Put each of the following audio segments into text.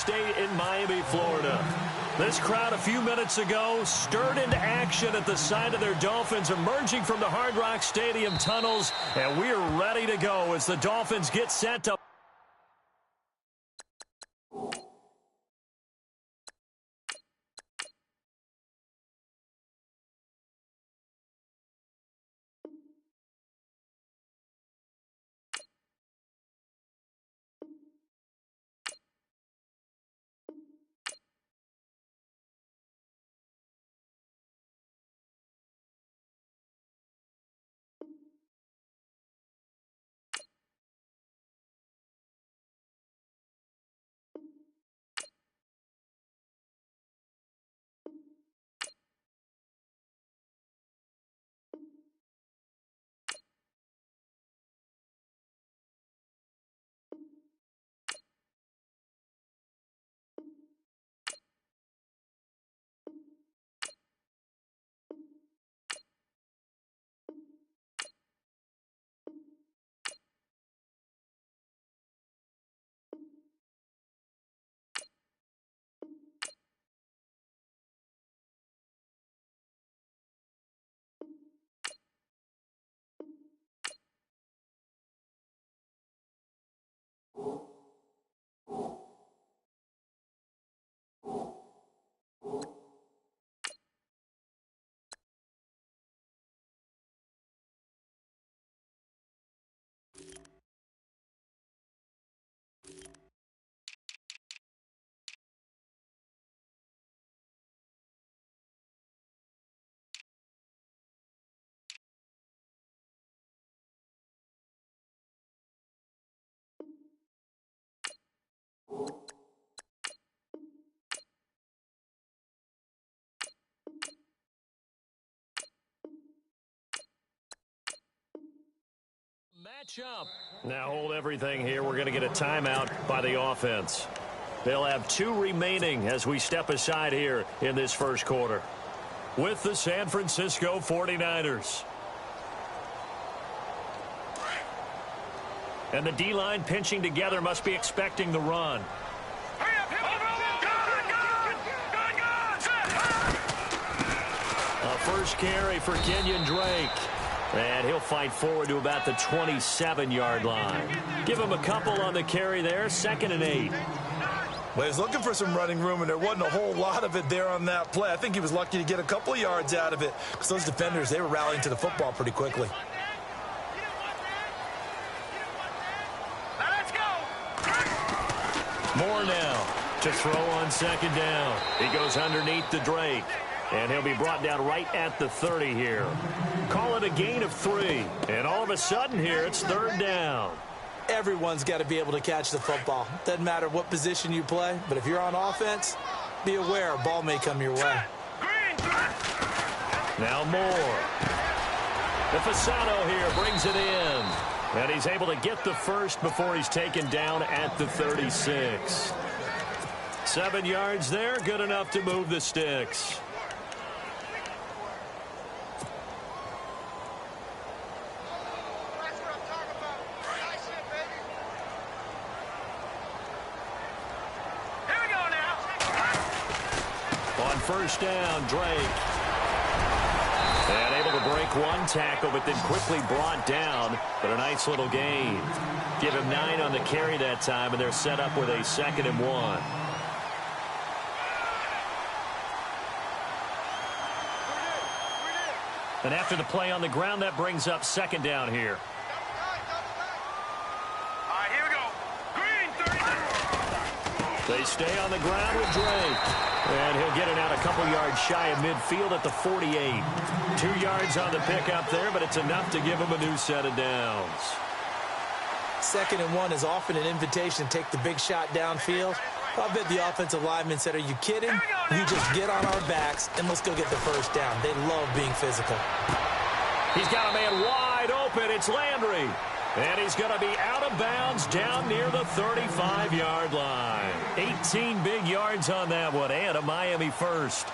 State in Miami, Florida. This crowd a few minutes ago stirred into action at the sight of their Dolphins emerging from the Hard Rock Stadium tunnels, and we're ready to go as the Dolphins get set to... Match up. Now hold everything here. We're going to get a timeout by the offense. They'll have 2 remaining as we step aside here in this first quarter with the San Francisco 49ers. And the D-line pinching together must be expecting the run. A first carry for Kenyon Drake. And he'll fight forward to about the 27-yard line. Give him a couple on the carry there, 2nd and 8. Well, he's looking for some running room, and there wasn't a whole lot of it there on that play. I think he was lucky to get a couple of yards out of it because those defenders, they were rallying to the football pretty quickly. Let's go. More now to throw on 2nd down. He goes underneath to Drake. And he'll be brought down right at the 30 here. Call it a gain of 3. And all of a sudden here, it's 3rd down. Everyone's got to be able to catch the football. Doesn't matter what position you play, but if you're on offense, be aware a ball may come your way. Now Moore. The Fasano here brings it in. And he's able to get the first before he's taken down at the 36. 7 yards there, good enough to move the sticks. First down, Drake. And able to break one tackle, but then quickly brought down. But a nice little gain. Give him 9 on the carry that time, and they're set up with a 2nd and 1. And after the play on the ground, that brings up 2nd down here. All right, here we go. Green, 30. They stay on the ground with Drake. And he'll get it out a couple yards shy of midfield at the 48. 2 yards on the pickup there, but it's enough to give him a new set of downs. 2nd and 1 is often an invitation to take the big shot downfield. I bet the offensive lineman said, are you kidding? You just get on our backs and let's go get the first down. They love being physical. He's got a man wide open. It's Landry. And he's going to be out of bounds down near the 35-yard line. 18 big yards on that one, and a Miami first.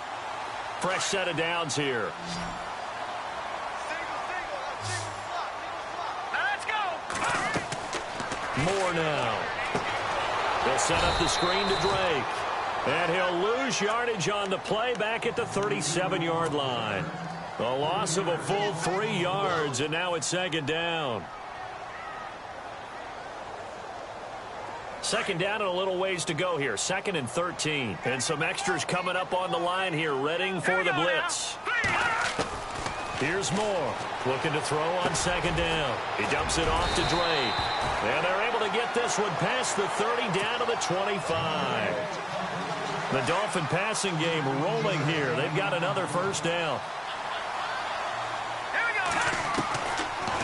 Fresh set of downs here. Let's go. More now. They'll set up the screen to Drake. And he'll lose yardage on the play back at the 37-yard line. A loss of a full 3 yards, and now it's second down. Second down and a little ways to go here. 2nd and 13. And some extras coming up on the line here, readying for the blitz. Here's Moore, looking to throw on second down. He dumps it off to Drake. And they're able to get this one past the 30 down to the 25. The Dolphin passing game rolling here. They've got another first down.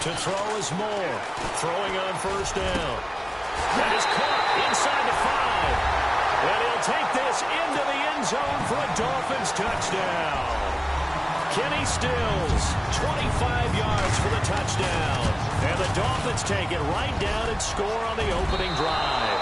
To throw is Moore. Throwing on first down. That is caught inside the 5. And he'll take this into the end zone for a Dolphins touchdown. Kenny Stills, 25 yards for the touchdown. And the Dolphins take it right down and score on the opening drive.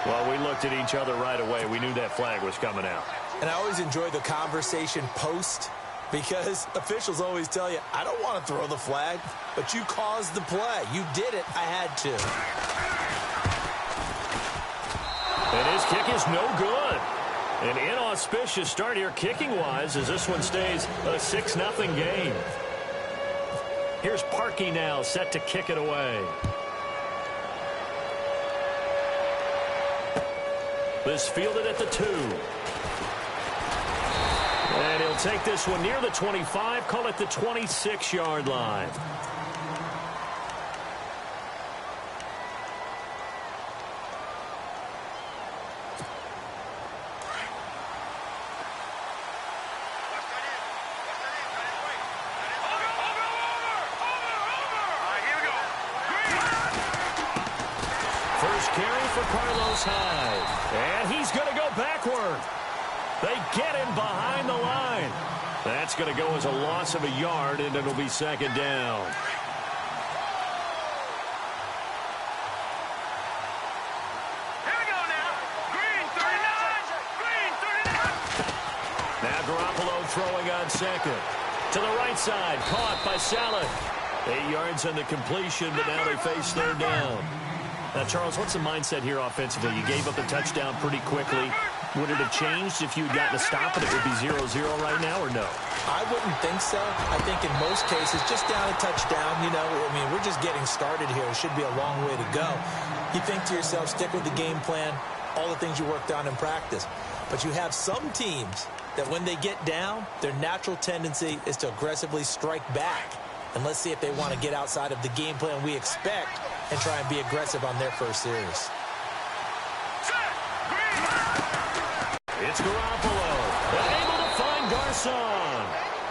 Well, we looked at each other right away. We knew that flag was coming out. And I always enjoy the conversation post, because officials always tell you, I don't want to throw the flag, but you caused the play. You did it. I had to. And his kick is no good. An inauspicious start here kicking-wise as this one stays a 6-0 game. Here's Parkey now set to kick it away. This fielded at the 2. And he'll take this one near the 25, call it the 26-yard line. First carry for Carlos Hyde. And he's going to go backward. They get him behind the line. That's going to go as a loss of a yard, and it'll be second down. Here we go now. Green 39. Green 39. Now Garoppolo throwing on second. To the right side, caught by Saleh. 8 yards on the completion, but now they face third down. Now, Charles, what's the mindset here offensively? You gave up a touchdown pretty quickly. Would it have changed if you had gotten a stop and it would be 0-0 right now, or no? I wouldn't think so. I think in most cases, just down a touchdown, you know, I mean, we're just getting started here. It should be a long way to go. You think to yourself, stick with the game plan, all the things you worked on in practice. But you have some teams that when they get down, their natural tendency is to aggressively strike back. And let's see if they want to get outside of the game plan we expect and try and be aggressive on their first series. It's Garoppolo, able to find Garcon.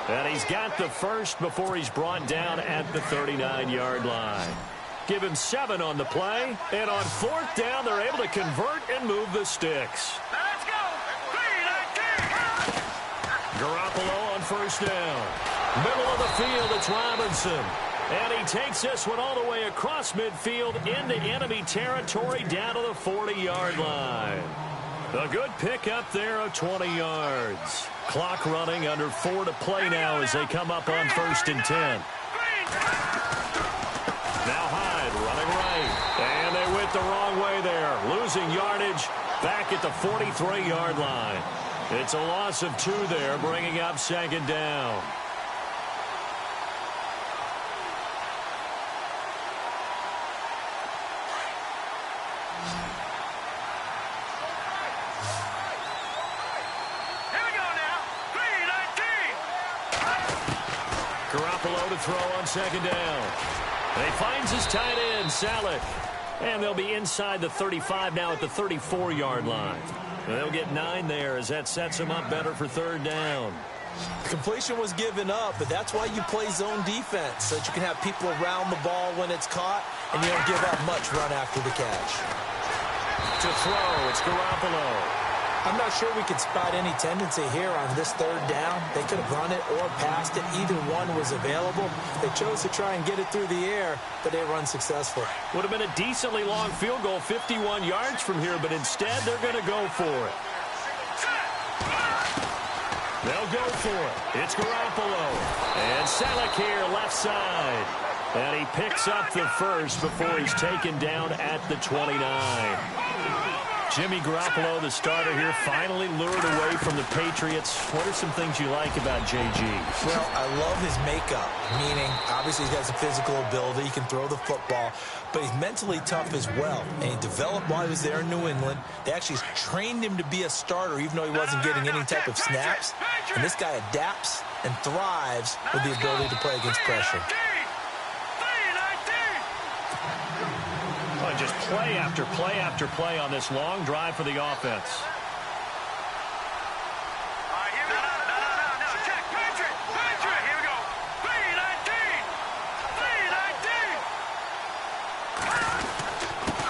And he's got the first before he's brought down at the 39-yard line. Give him 7 on the play, and on fourth down, they're able to convert and move the sticks. Let's go. Garoppolo on first down. Middle of the field, it's Robinson. And he takes this one all the way across midfield into enemy territory down to the 40-yard line. A good pick up there of 20 yards. Clock running, under 4 to play now as they come up on 1st and 10. Now Hyde running right. And they went the wrong way there. Losing yardage back at the 43-yard line. It's a loss of 2 there, bringing up second down. Garoppolo to throw on second down. And he finds his tight end, Saleh. And they'll be inside the 35 now at the 34-yard line. And they'll get 9 there as that sets them up better for third down. Completion was given up, but that's why you play zone defense, so that you can have people around the ball when it's caught, and you don't give up much run after the catch. To throw, it's Garoppolo. I'm not sure we could spot any tendency here on this third down. They could have run it or passed it. Either one was available. They chose to try and get it through the air, but they were unsuccessful. Would have been a decently long field goal, 51 yards from here, but instead they're going to go for it. They'll go for it. It's Garoppolo. And Saleh here, left side. And he picks up the first before he's taken down at the 29. Jimmy Garoppolo, the starter here, finally lured away from the Patriots. What are some things you like about JG? Well, I love his makeup, meaning obviously he's got some physical ability. He can throw the football, but he's mentally tough as well. And he developed while he was there in New England. They actually trained him to be a starter even though he wasn't getting any type of snaps. And this guy adapts and thrives with the ability to play against pressure. Just play after play after play on this long drive for the offense.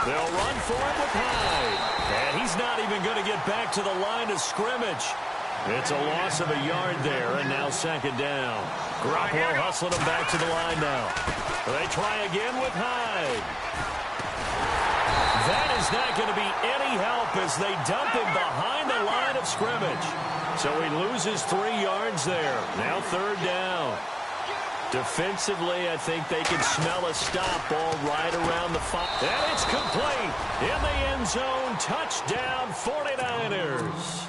They'll run for it with Hyde. And he's not even going to get back to the line of scrimmage. It's a loss of a yard there, and now second down. Garoppolo hustling him back to the line now. They try again with Hyde. That is not going to be any help as they dump him behind the line of scrimmage. So he loses 3 yards there. Now third down. Defensively, I think they can smell a stop ball right around the 5. And it's complete. In the end zone, touchdown 49ers.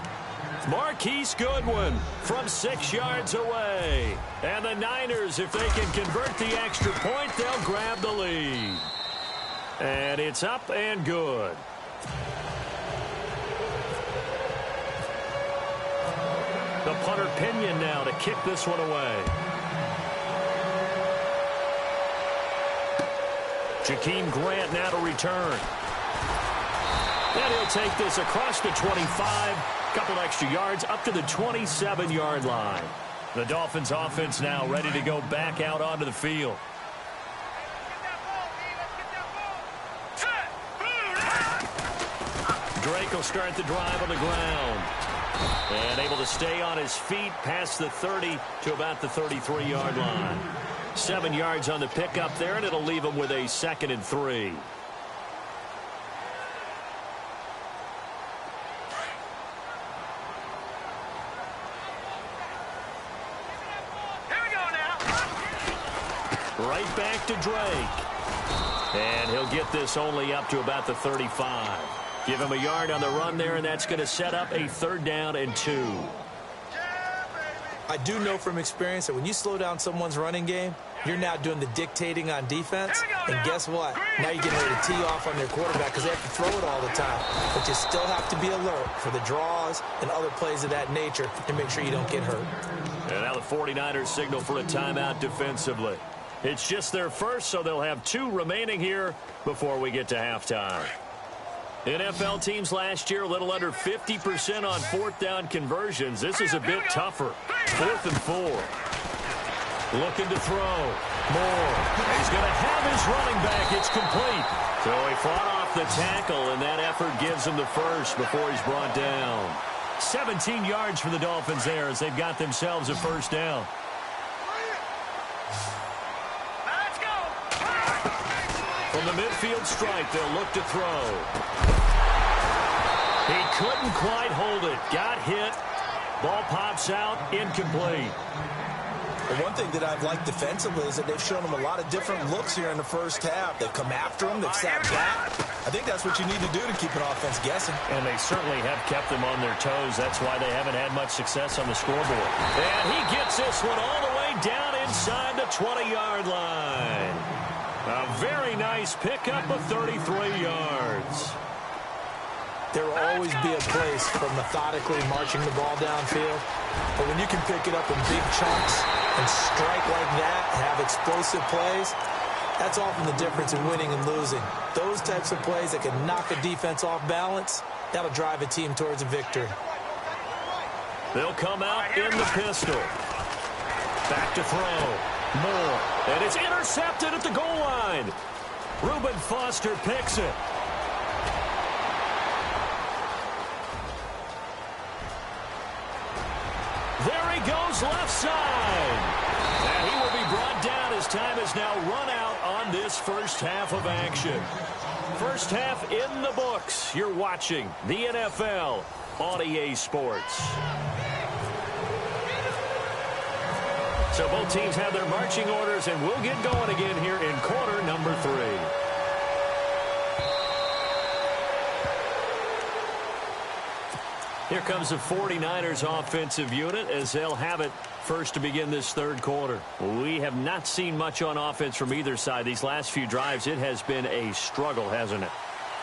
Marquise Goodwin from 6 yards away. And the Niners, if they can convert the extra point, they'll grab the lead. And it's up and good. The punter Pinion now to kick this one away. Jakeem Grant now to return. And he'll take this across the 25. Couple extra yards up to the 27-yard line. The Dolphins offense now ready to go back out onto the field. Drake will start the drive on the ground. And able to stay on his feet past the 30 to about the 33-yard line. 7 yards on the pickup there, and it'll leave him with a 2nd and 3. Here we go now. Right back to Drake. And he'll get this only up to about the 35. Give him a yard on the run there, and that's going to set up a 3rd down and 2. I do know from experience that when you slow down someone's running game, you're now doing the dictating on defense. And guess what? Now you're getting ready to tee off on their quarterback because they have to throw it all the time. But you still have to be alert for the draws and other plays of that nature to make sure you don't get hurt. And now the 49ers signal for a timeout defensively. It's just their first, so they'll have 2 remaining here before we get to halftime. NFL teams last year a little under 50% on 4th down conversions. This is a bit tougher. 4th and 4. Looking to throw. Moore. He's going to have his running back. It's complete. So he fought off the tackle, and that effort gives him the first before he's brought down. 17 yards for the Dolphins there as they've got themselves a 1st down. Let's go. From the midfield stripe, they'll look to throw. He couldn't quite hold it. Got hit. Ball pops out. Incomplete. The one thing that I've liked defensively is that they've shown him a lot of different looks here in the first half. They've come after him. They've sat back. I think that's what you need to do to keep an offense guessing. And they certainly have kept them on their toes. That's why they haven't had much success on the scoreboard. And he gets this one all the way down inside the 20-yard line. A very nice pickup of 33 yards. There will always be a place for methodically marching the ball downfield. But when you can pick it up in big chunks and strike like that, have explosive plays, that's often the difference in winning and losing. Those types of plays that can knock a defense off balance, that'll drive a team towards a victory. They'll come out in the pistol. Back to throw. Moore. And it's intercepted at the goal line. Reuben Foster picks it. There he goes left side. And he will be brought down as time is now run out on this first half of action. First half in the books. You're watching the NFL on EA Sports. So both teams have their marching orders, and we'll get going again here in quarter number 3. Here comes the 49ers offensive unit as they'll have it first to begin this third quarter. We have not seen much on offense from either side. These last few drives, it has been a struggle, hasn't it?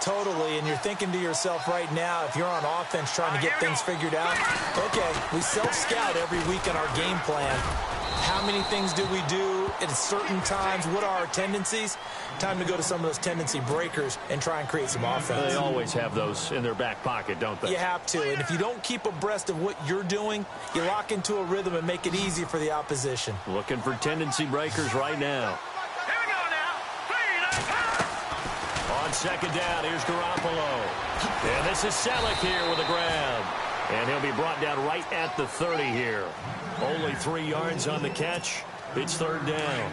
Totally, and you're thinking to yourself right now, if you're on offense trying to get things figured out, okay, we self-scout every week in our game plan. How many things do we do at certain times? What are our tendencies? Time to go to some of those tendency breakers and try and create some offense. They always have those in their back pocket, don't they? You have to, and if you don't keep abreast of what you're doing, you lock into a rhythm and make it easy for the opposition. Looking for tendency breakers right now. Here we go now. On second down, here's Garoppolo. And this is Selleck here with a grab. And he'll be brought down right at the 30 here. Only 3 yards on the catch. It's third down.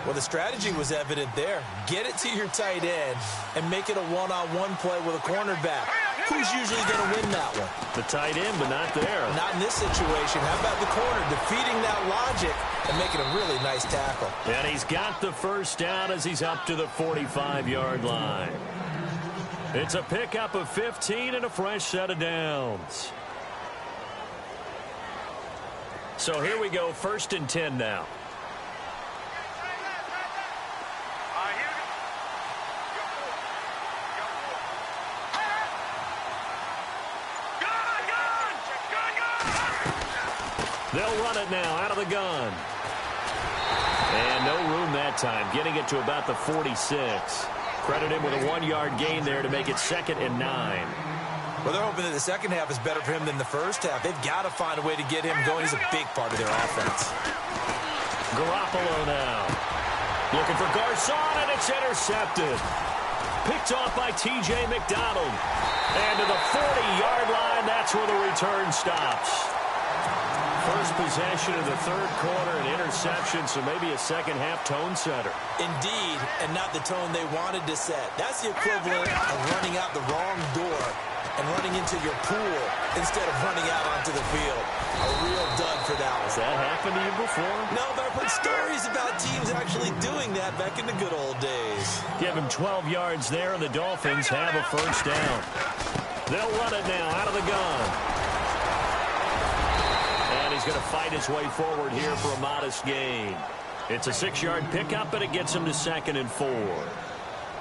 Well, the strategy was evident there. Get it to your tight end and make it a one-on-one play with a cornerback. Who's usually going to win that one? The tight end, but not there. Not in this situation. How about the corner defeating that logic and making a really nice tackle? And he's got the first down as he's up to the 45-yard line. It's a pickup of 15 and a fresh set of downs. So here we go, 1st and 10 now. They'll run it now out of the gun. And no room that time, getting it to about the 46. Credit him with a 1-yard gain there to make it 2nd and 9. Well, they're hoping that the second half is better for him than the first half. They've got to find a way to get him going. He's a big part of their offense. Garoppolo now. Looking for Garcon, and it's intercepted. Picked off by T.J. McDonald. And to the 40-yard line, that's where the return stops. First possession of the third quarter, an interception, so maybe a second-half tone setter. Indeed, and not the tone they wanted to set. That's the equivalent of running out the wrong door and running into your pool instead of running out onto the field. A real dud for that one. Has that happened to you before? No, but I've heard stories about teams actually doing that back in the good old days. Give him 12 yards there, and the Dolphins have a first down. They'll run it now out of the gun. And he's going to fight his way forward here for a modest gain. It's a 6-yard pickup, and it gets him to 2nd and 4.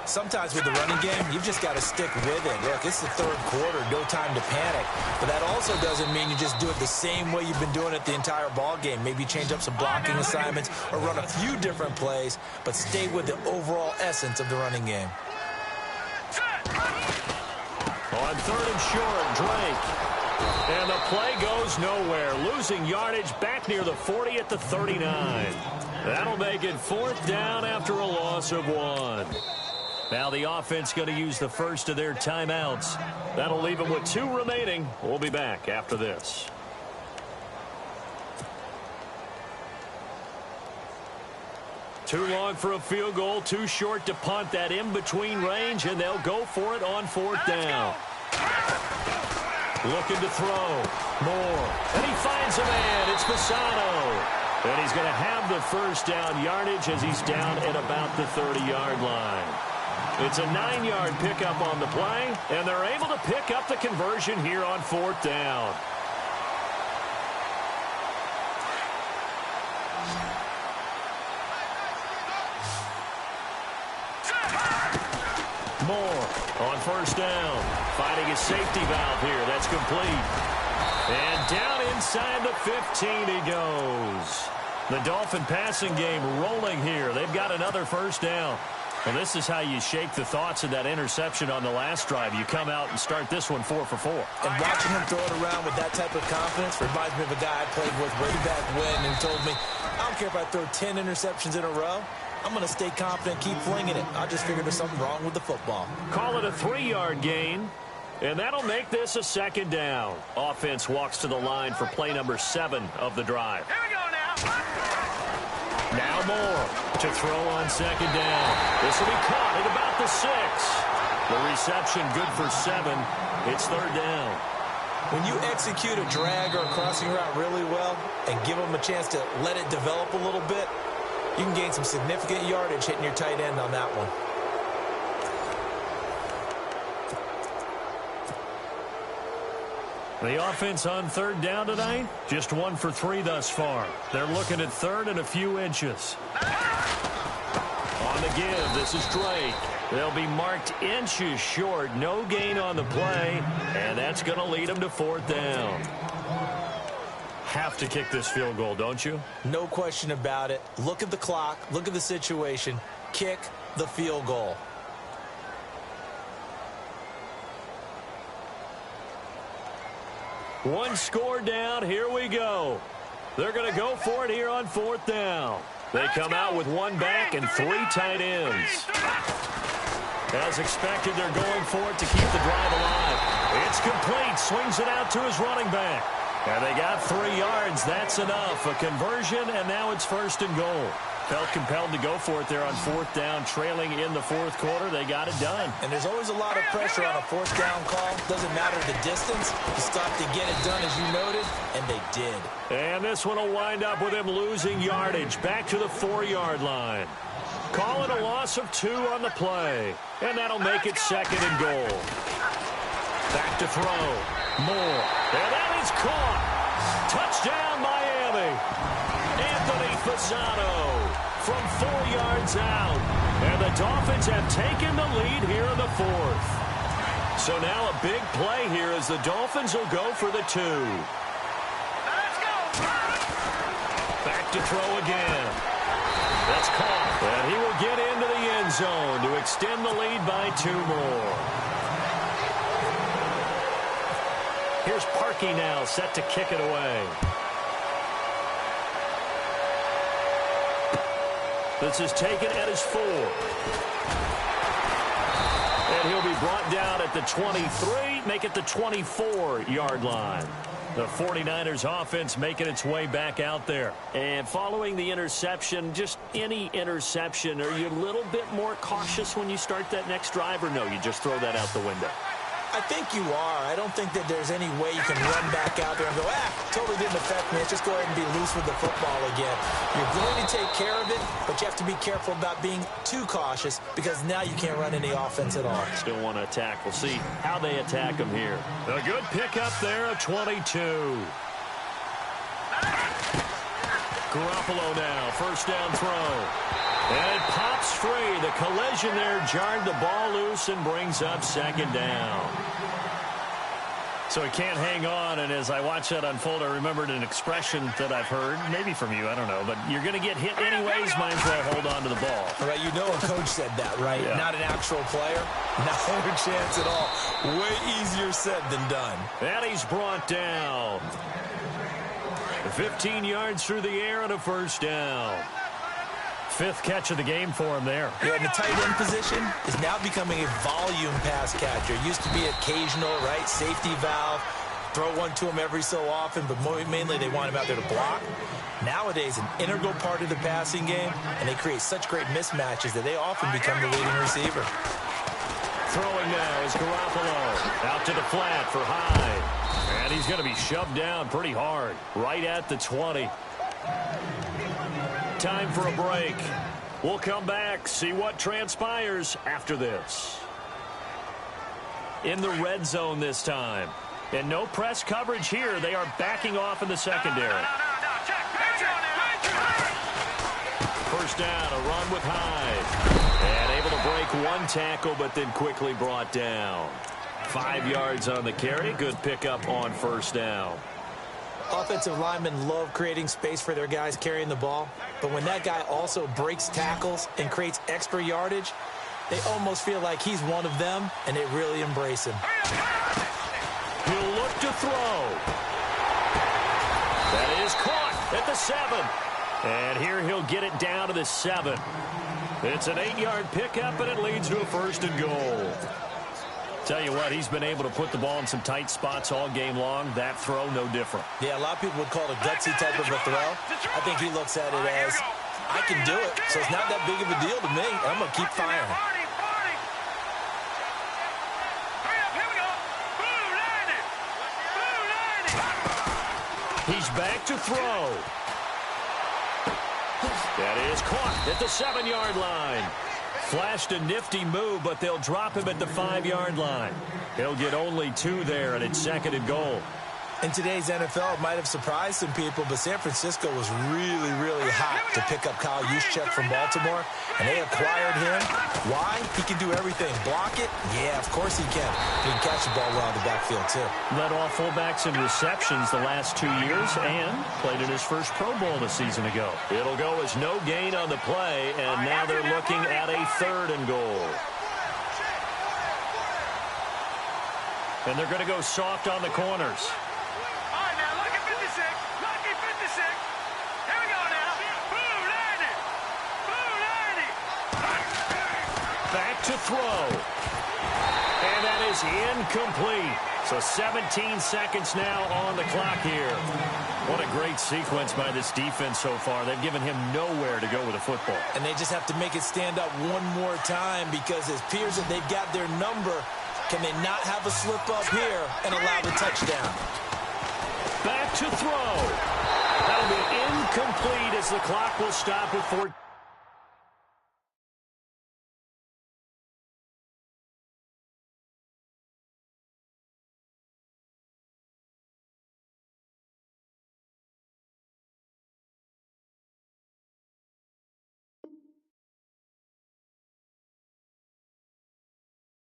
Sometimes with the running game, you've just got to stick with it. Look, it's the third quarter, no time to panic. But that also doesn't mean you just do it the same way you've been doing it the entire ball game. Maybe change up some blocking assignments or run a few different plays, but stay with the overall essence of the running game. On 3rd and short, Drake. And the play goes nowhere. Losing yardage back near the 40 at the 39. That'll make it 4th down after a loss of 1. Now the offense going to use the first of their timeouts. That'll leave them with 2 remaining. We'll be back after this. Too long for a field goal, too short to punt. That in-between range, and they'll go for it on 4th down. Looking to throw. Moore. And he finds a man. It's Fasano. And he's going to have the first down yardage as he's down at about the 30-yard line. It's a 9-yard pickup on the play, and they're able to pick up the conversion here on 4th down. Moore on 1st down, finding his safety valve here. That's complete. And down inside the 15 he goes. The Dolphin passing game rolling here. They've got another first down. Well, this is how you shake the thoughts of that interception on the last drive. You come out and start this one 4 for 4. And watching him throw it around with that type of confidence reminds me of a guy I played with way back when and told me, I don't care if I throw 10 interceptions in a row. I'm going to stay confident, keep flinging it. I just figured there's something wrong with the football. Call it a 3-yard gain, and that'll make this a 2nd down. Offense walks to the line for play number 7 of the drive. Here we go now. Now Moore to throw on 2nd down. This will be caught at about the 6. The reception good for 7. It's 3rd down. When you execute a drag or a crossing route really well and give them a chance to let it develop a little bit, you can gain some significant yardage hitting your tight end on that one. The offense on third down tonight, just 1 for 3 thus far. They're looking at third and a few inches. On the give, this is Drake. They'll be marked inches short. No gain on the play, and that's going to lead them to fourth down. Have to kick this field goal, don't you? No question about it. Look at the clock. Look at the situation. Kick the field goal. One score down. Here we go. They're going to go for it here on fourth down. They come out with one back and 3 tight ends. As expected, they're going for it to keep the drive alive. It's complete. Swings it out to his running back. And they got 3 yards. That's enough. A conversion, and now it's first and goal. Felt compelled to go for it there on fourth down, trailing in the fourth quarter. They got it done. And there's always a lot of pressure on a fourth down call. Doesn't matter the distance. You stop to get it done, as you noted, and they did. And this one will wind up with him losing yardage back to the 4-yard line. Call it a loss of 2 on the play. And that'll make it second and goal. Back to throw. Moore. And that is caught. Touchdown, Miami. Anthony Fasano from 4 yards out. And the Dolphins have taken the lead here in the 4th. So now a big play here as the Dolphins will go for the 2. Let's go. Back to throw again. That's caught. And he will get into the end zone to extend the lead by 2 more. Here's Parkey now, set to kick it away. This is taken at his 4. And he'll be brought down at the 23, make it the 24-yard line. The 49ers offense making its way back out there. And following the interception, just any interception, are you a little bit more cautious when you start that next drive, or no, you just throw that out the window? I think you are. I don't think that there's any way you can run back out there and go, totally didn't affect me. Let's just go ahead and be loose with the football again. You're going to take care of it, but you have to be careful about being too cautious because now you can't run any offense at all. Still want to attack. We'll see how they attack him here. A good pickup there, a 22. Garoppolo now, first down throw. And it pops free. The collision there jarred the ball loose and brings up second down. So he can't hang on, and as I watch that unfold, I remembered an expression that I've heard, maybe from you, I don't know, but you're going to get hit anyways, might as well hold on to the ball. All right, you know a coach said that, right? Yeah. Not an actual player. Not a chance at all. Way easier said than done. And he's brought down. 15 yards through the air and a first down. 5th catch of the game for him there. Yeah, and the tight end position is now becoming a volume pass catcher. Used to be occasional, right? Safety valve. Throw one to him every so often, but mainly they want him out there to block. Nowadays, an integral part of the passing game, and they create such great mismatches that they often become the leading receiver. Throwing now is Garoppolo. Out to the flat for Hyde. And he's going to be shoved down pretty hard. Right at the 20. Time for a break. We'll come back, see what transpires after this. In the red zone this time. And no press coverage here. They are backing off in the secondary. First down, a run with Hyde. And able to break one tackle, but then quickly brought down. 5 yards on the carry. Good pickup on first down. Offensive linemen love creating space for their guys carrying the ball, but when that guy also breaks tackles and creates extra yardage, they almost feel like he's one of them, and they really embrace him. He'll look to throw. That is caught at the 7. And here he'll get it down to the 7. It's an 8-yard pickup, and it leads to a first and goal. Tell you what, he's been able to put the ball in some tight spots all game long. That throw, no different. Yeah, a lot of people would call it a gutsy type of a throw. I think he looks at it as, I can do it, so it's not that big of a deal to me. I'm going to keep firing. He's back to throw. That is caught at the 7-yard line. Flashed a nifty move, but they'll drop him at the 5-yard line. He'll get only 2 there, and it's 2nd and goal. In today's NFL, it might have surprised some people, but San Francisco was really, really hot to pick up Kyle Juszczyk from Baltimore, and they acquired him. Why? He can do everything. Block it? Yeah, of course he can. He can catch the ball well in the backfield, too. Led off fullbacks in receptions the last 2 years and played in his first Pro Bowl a season ago. It'll go as no gain on the play, and now they're looking at a 3rd and goal. And they're going to go soft on the corners. Back to throw. And that is incomplete. So 17 seconds now on the clock here. What a great sequence by this defense so far. They've given him nowhere to go with the football. And they just have to make it stand up one more time because it appears that they've got their number. Can they not have a slip up here and allow the touchdown? Back to throw. That'll be incomplete as the clock will stop with 4.